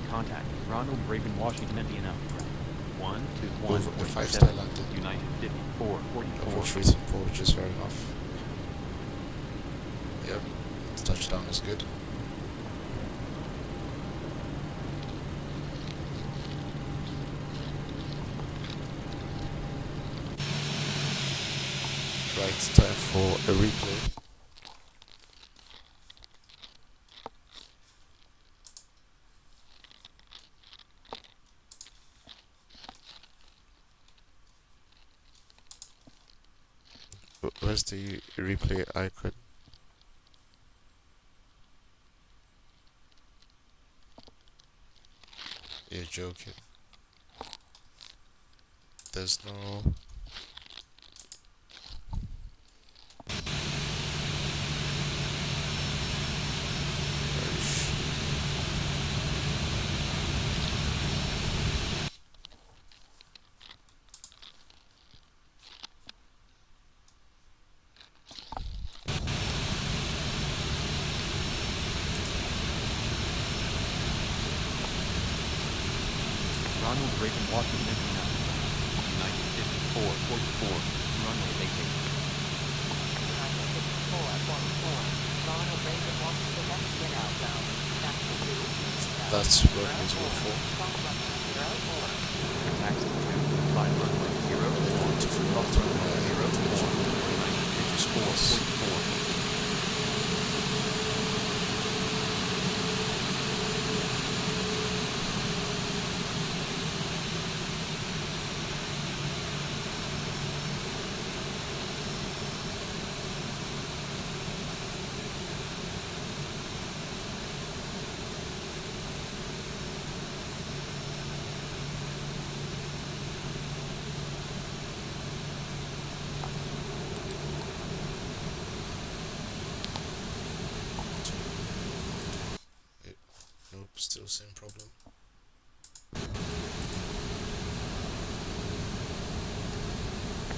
Contact Ronald Reagan Washington Indiana. 121.7. Over 5-star landing. United 5444. Approach rating 4, which is fair enough. touchdown is good. Right, time for a replay. Where's the replay icon? You're joking. There's no... Ronald Reagan, Washington, Indiana. United 5444. Runway vacate. United 5444. Ronald Reagan, Washington, Indiana outbound. Taxi 2. That's runway 04. Cross runway 04. Taxi 2, fly runway 04. To full out runway 04. United 5444. Nope, still same problem.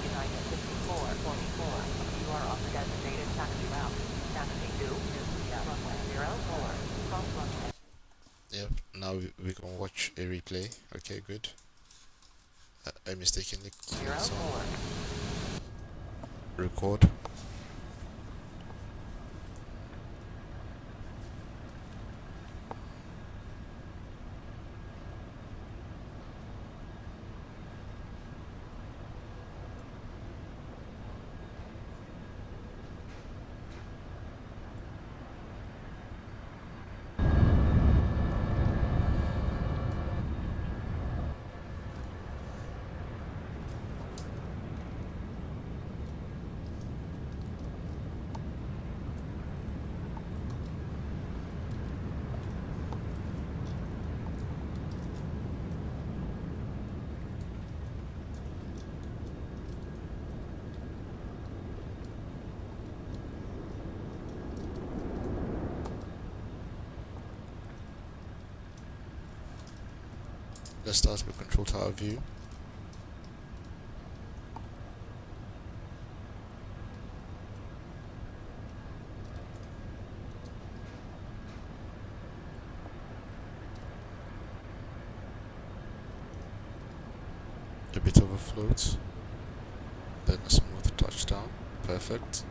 United 5444. You are on the designated taxi route. Taxi 2 to runway 04. Cross runway. Yep, now we can watch a replay. Okay, good. I mistakenly clicked on 04. record. Let's start with control tower view. A bit of a float, then a smooth touchdown. Perfect.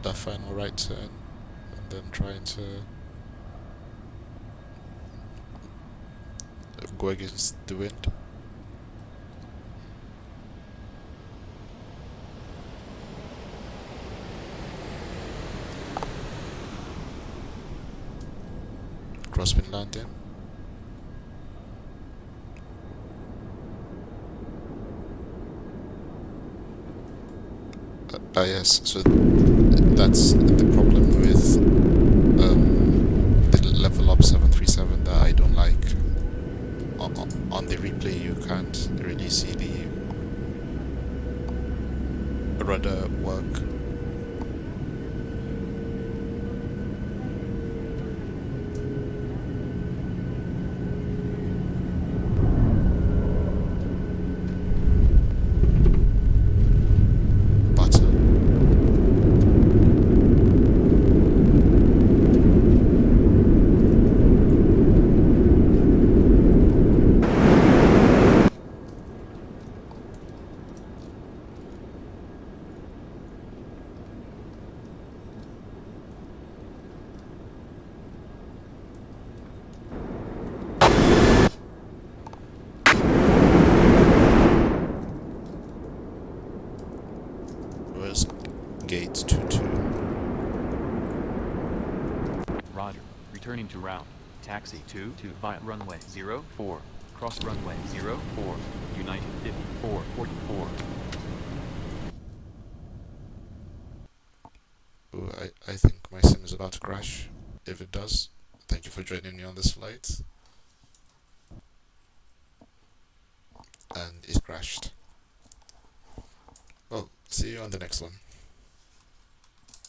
That final right turn, and then trying to go against the wind. Crosswind landing. Yes, so that's the problem with the LevelUp 737 that I don't like on the replay you can't really see the rudder work. Gate 22. Roger. Returning to route. Taxi 22 via runway 04. Cross runway 04. United 5444. Ooh, I think my sim is about to crash. If it does, thank you for joining me on this flight. And it crashed. Well, see you on the next one.